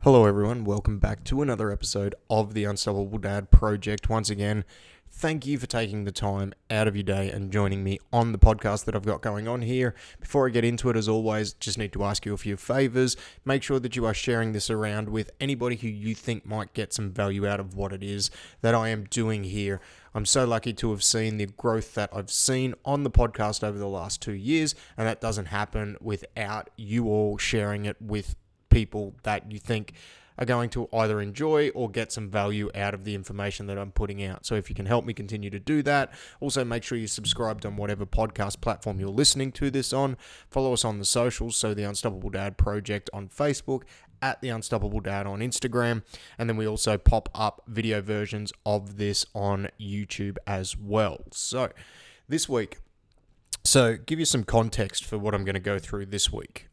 Hello, everyone. Welcome back to another episode of the Unstoppable Dad Project. Once again, thank you for taking the time out of your day and joining me on the podcast that I've got going on here. Before I get into it, as always, just need to ask you a few favors. Make sure that you are sharing this around with anybody who you think might get some value out of what it is that I am doing here. I'm so lucky to have seen the growth that I've seen on the podcast over the last 2 years, and that doesn't happen without you all sharing it with people that you think are going to either enjoy or get some value out of the information that I'm putting out. So if you can help me continue to do that, also make sure you're subscribed on whatever podcast platform you're listening to this on. Follow us on the socials, so the Unstoppable Dad Project on Facebook, at the Unstoppable Dad on Instagram, and then we also pop up video versions of this on YouTube as well. So this week, give you some context for what I'm going to go through this week.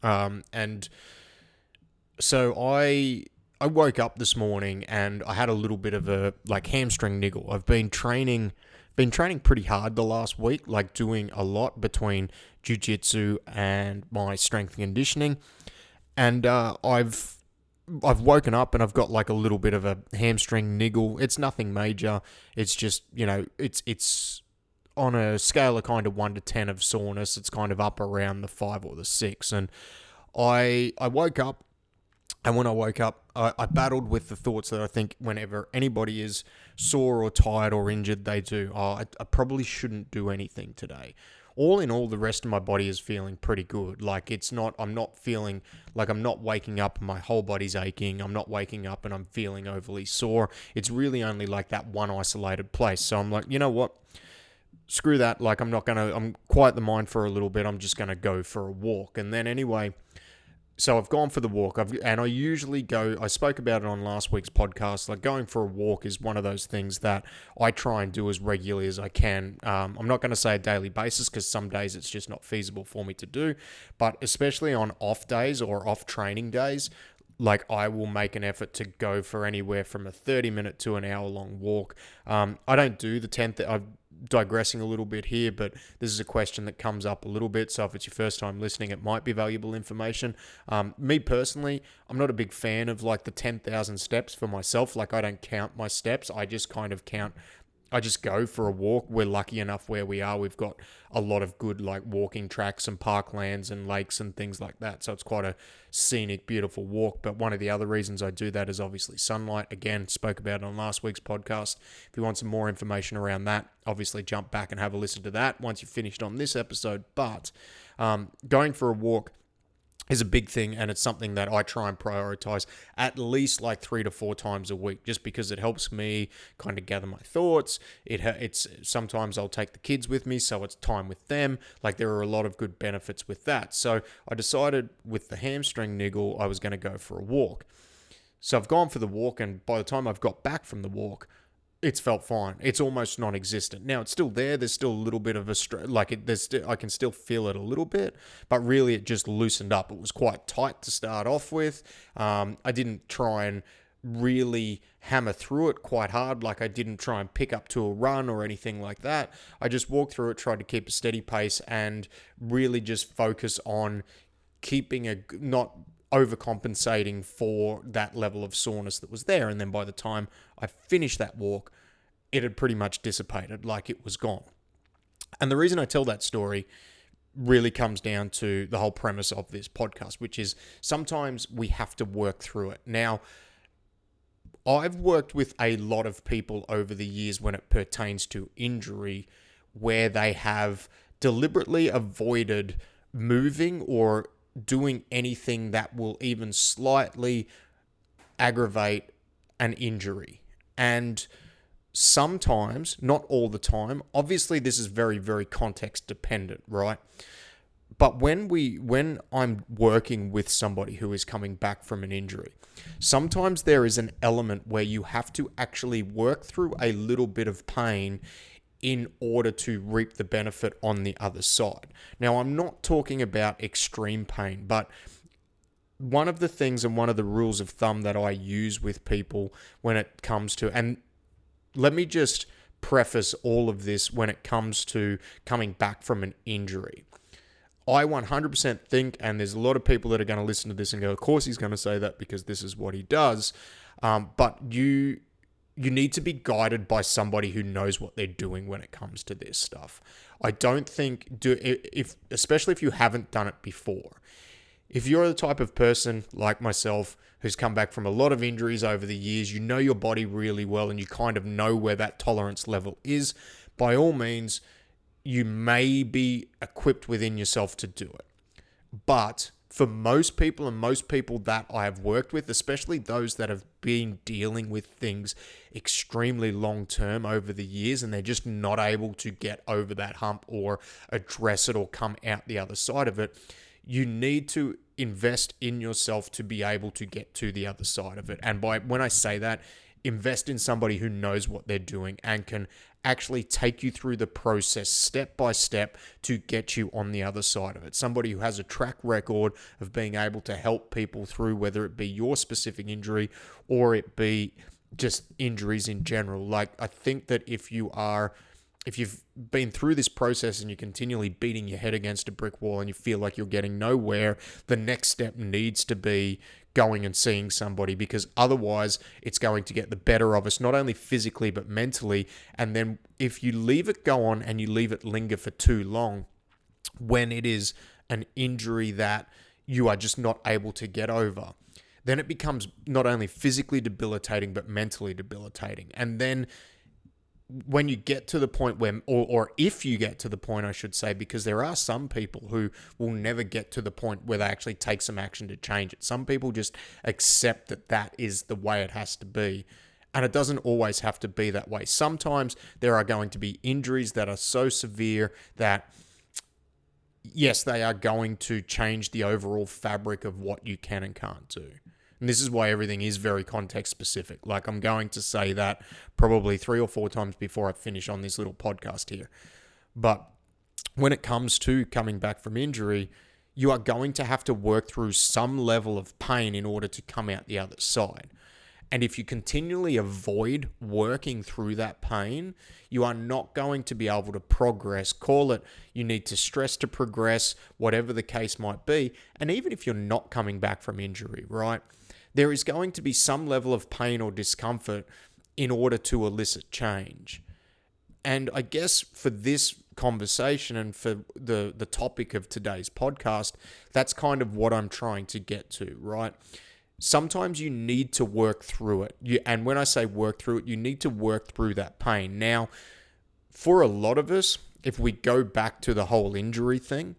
So I woke up this morning and I had a little bit of a hamstring niggle. I've been training pretty hard the last week, doing a lot between jiu-jitsu and my strength and conditioning. And I've woken up and I've got a little bit of a hamstring niggle. It's nothing major. It's just, it's on a scale of kind of 1 to 10 of soreness. It's kind of up around the 5 or the 6. And I woke up. And when I woke up, I battled with the thoughts that I think whenever anybody is sore or tired or injured, they do, I probably shouldn't do anything today. All in all, the rest of my body is feeling pretty good. I'm not feeling like I'm not waking up and my whole body's aching. I'm not waking up and I'm feeling overly sore. It's really only that one isolated place. So I'm like, you know what? Screw that. I'm quiet the mind for a little bit. I'm just going to go for a walk. And then anyway, so I've gone for the walk, and I usually go, I spoke about it on last week's podcast, going for a walk is one of those things that I try and do as regularly as I can. I'm not going to say a daily basis because some days it's just not feasible for me to do, but especially on off days or off training days, I will make an effort to go for anywhere from a 30-minute to an hour-long walk. I don't do the 10th. I'm digressing a little bit here, but this is a question that comes up a little bit. So if it's your first time listening, it might be valuable information. Me personally, I'm not a big fan of the 10,000 steps for myself. I don't count my steps. I just kind of I just go for a walk. We're lucky enough where we are. We've got a lot of good walking tracks and parklands and lakes and things like that. So it's quite a scenic, beautiful walk. But one of the other reasons I do that is obviously sunlight. Again, spoke about it on last week's podcast. If you want some more information around that, obviously jump back and have a listen to that once you've finished on this episode. But going for a walk is a big thing, and it's something that I try and prioritize at least 3 to 4 times a week, just because it helps me kind of gather my thoughts. It's sometimes I'll take the kids with me, so it's time with them. There are a lot of good benefits with that. So I decided with the hamstring niggle, I was going to go for a walk. So I've gone for the walk, and by the time I've got back from the walk, it's felt fine. It's almost non-existent. Now, it's still there. There's still a little bit of I can still feel it a little bit, but really it just loosened up. It was quite tight to start off with. I didn't try and really hammer through it quite hard. I didn't try and pick up to a run or anything like that. I just walked through it, tried to keep a steady pace, and really just focus on keeping not overcompensating for that level of soreness that was there. And then by the time I finished that walk, it had pretty much dissipated, it was gone. And the reason I tell that story really comes down to the whole premise of this podcast, which is sometimes we have to work through it. Now, I've worked with a lot of people over the years when it pertains to injury where they have deliberately avoided moving or doing anything that will even slightly aggravate an injury. And sometimes, not all the time, obviously this is very, very context dependent, right? But when I'm working with somebody who is coming back from an injury, sometimes there is an element where you have to actually work through a little bit of pain in order to reap the benefit on the other side. Now, I'm not talking about extreme pain, but one of the things and one of the rules of thumb that I use with people when it comes to, and let me just preface all of this when it comes to coming back from an injury. I 100% think, and there's a lot of people that are going to listen to this and go, of course he's going to say that because this is what he does. But you need to be guided by somebody who knows what they're doing when it comes to this stuff. I don't think, especially if you haven't done it before. If you're the type of person like myself who's come back from a lot of injuries over the years, you know your body really well and you kind of know where that tolerance level is, by all means, you may be equipped within yourself to do it. But for most people, and most people that I have worked with, especially those that have been dealing with things extremely long term over the years and they're just not able to get over that hump or address it or come out the other side of it, you need to invest in yourself to be able to get to the other side of it. And when I say that, invest in somebody who knows what they're doing and can actually take you through the process step by step to get you on the other side of it. Somebody who has a track record of being able to help people through, whether it be your specific injury or it be just injuries in general. Like, I think that if you've been through this process and you're continually beating your head against a brick wall and you feel like you're getting nowhere, the next step needs to be going and seeing somebody, because otherwise it's going to get the better of us, not only physically but mentally. And then if you leave it go on and you leave it linger for too long, when it is an injury that you are just not able to get over, then it becomes not only physically debilitating but mentally debilitating. And then when you get to the point where, or if you get to the point, I should say, because there are some people who will never get to the point where they actually take some action to change it. Some people just accept that that is the way it has to be. And it doesn't always have to be that way. Sometimes there are going to be injuries that are so severe that, yes, they are going to change the overall fabric of what you can and can't do. And this is why everything is very context specific. Like, I'm going to say that probably 3 or 4 times before I finish on this little podcast here. But when it comes to coming back from injury, you are going to have to work through some level of pain in order to come out the other side. And if you continually avoid working through that pain, you are not going to be able to progress. Call it, you need to stress to progress, whatever the case might be. And even if you're not coming back from injury, right, there is going to be some level of pain or discomfort in order to elicit change. And I guess for this conversation and for the topic of today's podcast, that's kind of what I'm trying to get to, right? Sometimes you need to work through it. And when I say work through it, you need to work through that pain. Now, for a lot of us, if we go back to the whole injury thing,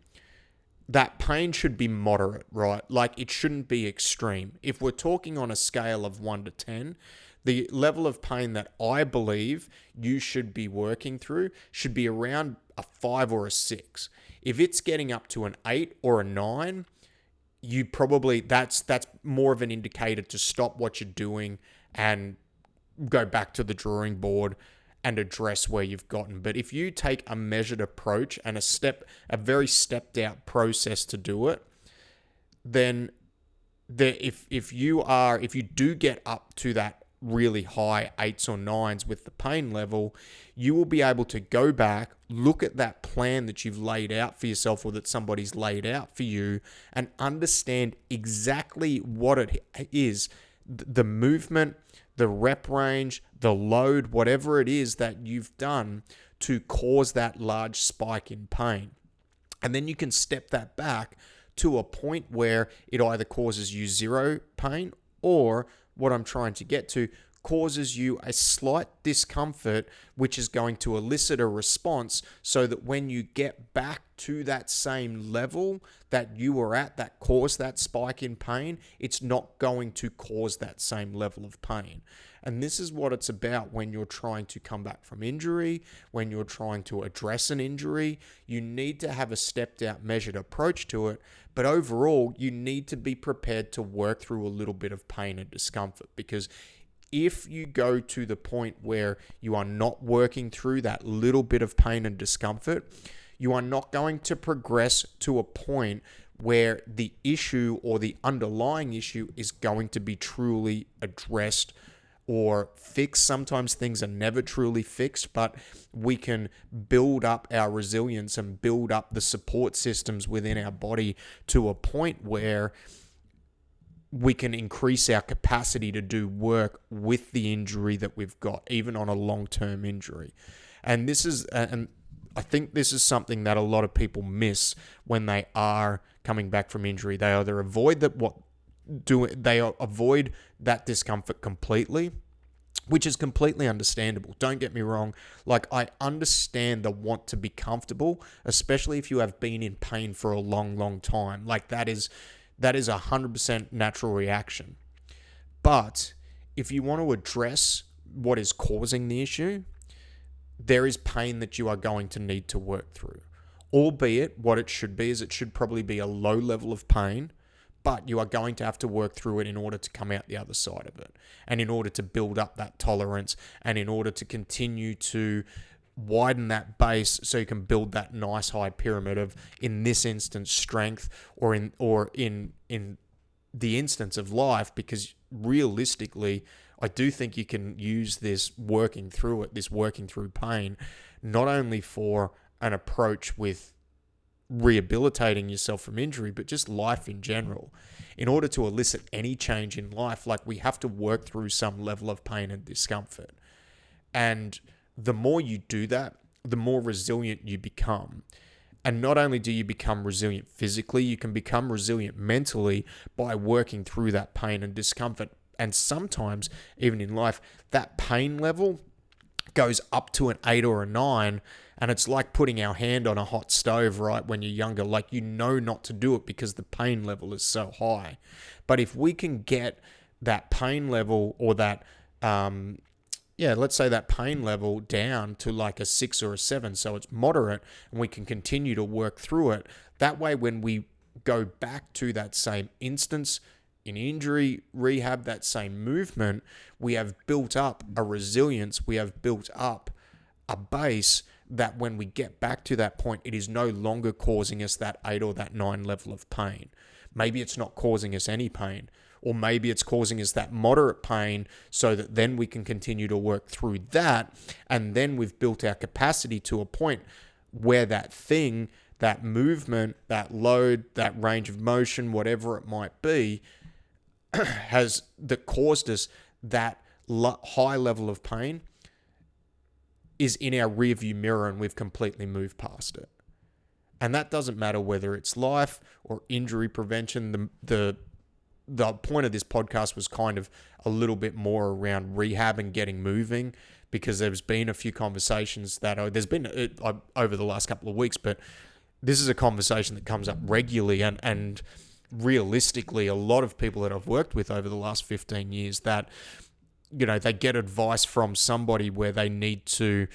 that pain should be moderate, right? Like, it shouldn't be extreme. If we're talking on a scale of 1 to 10, the level of pain that I believe you should be working through should be around a 5 or a 6. If it's getting up to an 8 or a 9, you probably, that's more of an indicator to stop what you're doing and go back to the drawing board and address where you've gotten. But if you take a measured approach and a very stepped out process to do it, then if you do get up to that really high 8s or 9s with the pain level, you will be able to go back, look at that plan that you've laid out for yourself or that somebody's laid out for you, and understand exactly what it is, the movement, the rep range, the load, whatever it is that you've done to cause that large spike in pain. And then you can step that back to a point where it either causes you 0 pain, or what I'm trying to get to, causes you a slight discomfort, which is going to elicit a response so that when you get back to that same level that you were at that caused that spike in pain, it's not going to cause that same level of pain. And this is what it's about when you're trying to come back from injury, when you're trying to address an injury. You need to have a stepped out, measured approach to it. But overall, you need to be prepared to work through a little bit of pain and discomfort, because if you go to the point where you are not working through that little bit of pain and discomfort, you are not going to progress to a point where the issue or the underlying issue is going to be truly addressed or fixed. Sometimes things are never truly fixed, but we can build up our resilience and build up the support systems within our body to a point where we can increase our capacity to do work with the injury that we've got, even on a long-term injury. And I think this is something that a lot of people miss when they are coming back from injury. They either avoid that discomfort completely, which is completely understandable. Don't get me wrong. Like, I understand the want to be comfortable, especially if you have been in pain for a long, long time. Like, that is 100% natural reaction. But if you want to address what is causing the issue, there is pain that you are going to need to work through. Albeit, what it should be is it should probably be a low level of pain, but you are going to have to work through it in order to come out the other side of it, and in order to build up that tolerance, and in order to continue to widen that base so you can build that nice high pyramid of, in this instance, strength, or in the instance of life, because realistically, I do think you can use this working through pain, not only for an approach with rehabilitating yourself from injury, but just life in general. In order to elicit any change in life, like, we have to work through some level of pain and discomfort. And the more you do that, the more resilient you become. And not only do you become resilient physically, you can become resilient mentally by working through that pain and discomfort. And sometimes, even in life, that pain level goes up to an 8 or a 9, and it's like putting our hand on a hot stove, right, when you're younger. Like, you know not to do it because the pain level is so high. But if we can get that pain level, or that, let's say that pain level down to like a 6 or a 7, so it's moderate, and we can continue to work through it. That way, when we go back to that same instance in injury rehab, that same movement, we have built up a resilience, we have built up a base that when we get back to that point, it is no longer causing us that 8 or that 9 level of pain. Maybe it's not causing us any pain, or maybe it's causing us that moderate pain, so that then we can continue to work through that, and then we've built our capacity to a point where that thing, that movement, that load, that range of motion, whatever it might be, that caused us that high level of pain, is in our rearview mirror, and we've completely moved past it. And that doesn't matter whether it's life or injury prevention. The point of this podcast was kind of a little bit more around rehab and getting moving, because there's been a few conversations that there's been over the last couple of weeks, but this is a conversation that comes up regularly, and realistically, a lot of people that I've worked with over the last 15 years, that, they get advice from somebody where they need to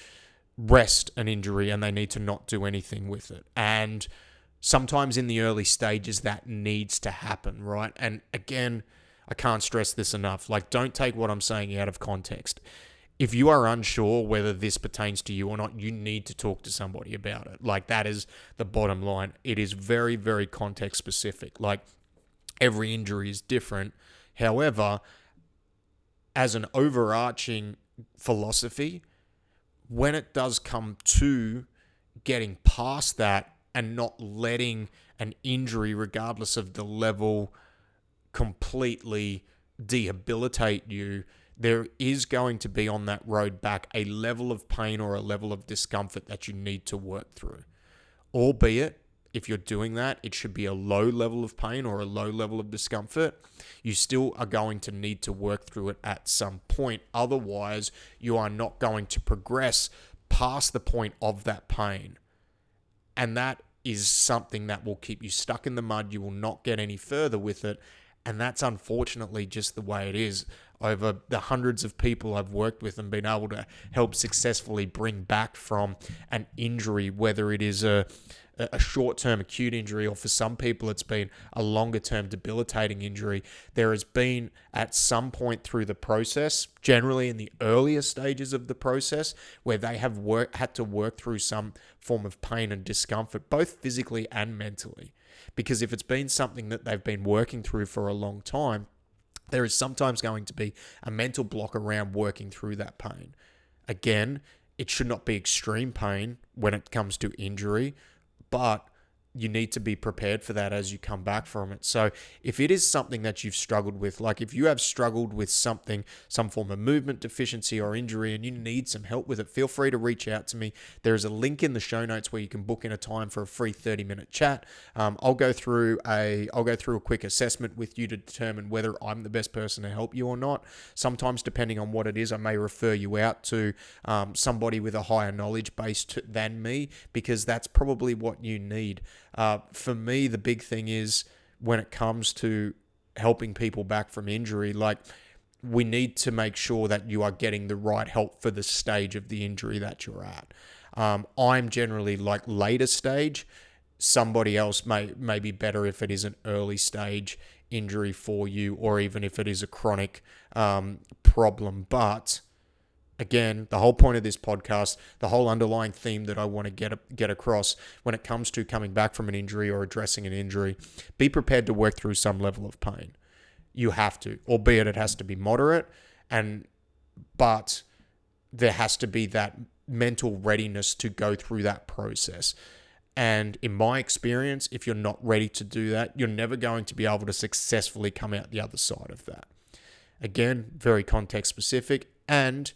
rest an injury and they need to not do anything with it. And sometimes in the early stages that needs to happen, right? And again, I can't stress this enough. Like, don't take what I'm saying out of context. If you are unsure whether this pertains to you or not, you need to talk to somebody about it. Like, that is the bottom line. It is very, very context specific. Like, every injury is different. However, as an overarching philosophy, when it does come to getting past that and not letting an injury, regardless of the level, completely debilitate you, there is going to be on that road back a level of pain or a level of discomfort that you need to work through. Albeit, if you're doing that, it should be a low level of pain or a low level of discomfort. You still are going to need to work through it at some point. Otherwise, you are not going to progress past the point of that pain. And that is something that will keep you stuck in the mud. You will not get any further with it. And that's unfortunately just the way it is. Over the hundreds of people I've worked with and been able to help successfully bring back from an injury, whether it is a short-term acute injury, or for some people it's been a longer-term debilitating injury, there has been at some point through the process, generally in the earlier stages of the process, where they have had to work through some form of pain and discomfort, both physically and mentally. Because if it's been something that they've been working through for a long time, there is sometimes going to be a mental block around working through that pain. Again, it should not be extreme pain when it comes to injury, but you need to be prepared for that as you come back from it. So if it is something that you've struggled with, like if you have struggled with something, some form of movement deficiency or injury, and you need some help with it, feel free to reach out to me. There is a link in the show notes where you can book in a time for a free 30-minute chat. I'll go through a quick assessment with you to determine whether I'm the best person to help you or not. Sometimes, depending on what it is, I may refer you out to somebody with a higher knowledge base than me, because that's probably what you need. For me, the big thing is when it comes to helping people back from injury, like we need to make sure that you are getting the right help for the stage of the injury that you're at. I'm generally like later stage. Somebody else may be better if it is an early stage injury for you, or even if it is a chronic problem. But again, the whole point of this podcast, the whole underlying theme that I want to get across when it comes to coming back from an injury or addressing an injury, be prepared to work through some level of pain. You have to, albeit it has to be moderate, but there has to be that mental readiness to go through that process. And in my experience, if you're not ready to do that, you're never going to be able to successfully come out the other side of that. Again, very context specific, and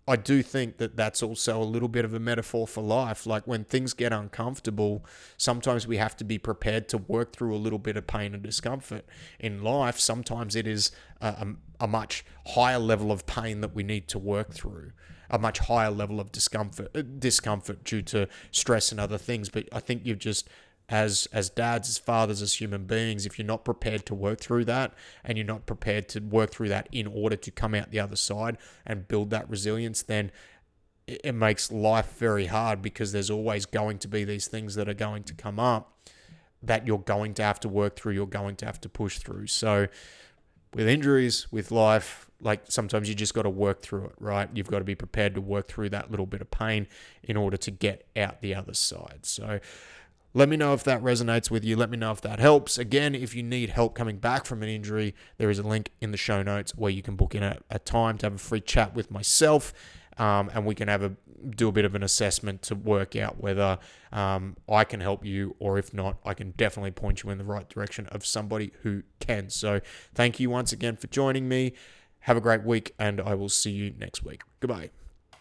I do think that that's also a little bit of a metaphor for life. Like when things get uncomfortable, sometimes we have to be prepared to work through a little bit of pain and discomfort. In life, sometimes it is a much higher level of pain that we need to work through, a much higher level of discomfort due to stress and other things. But I think you've just, as dads, as fathers, as human beings, if you're not prepared to work through that, and you're not prepared to work through that in order to come out the other side and build that resilience, then it makes life very hard, because there's always going to be these things that are going to come up that you're going to have to work through, you're going to have to push through. So with injuries, with life, like sometimes you just got to work through it, right? You've got to be prepared to work through that little bit of pain in order to get out the other side. So let me know if that resonates with you. Let me know if that helps. Again, if you need help coming back from an injury, there is a link in the show notes where you can book in a time to have a free chat with myself, and we can do a bit of an assessment to work out whether I can help you, or if not, I can definitely point you in the right direction of somebody who can. So thank you once again for joining me. Have a great week, and I will see you next week. Goodbye.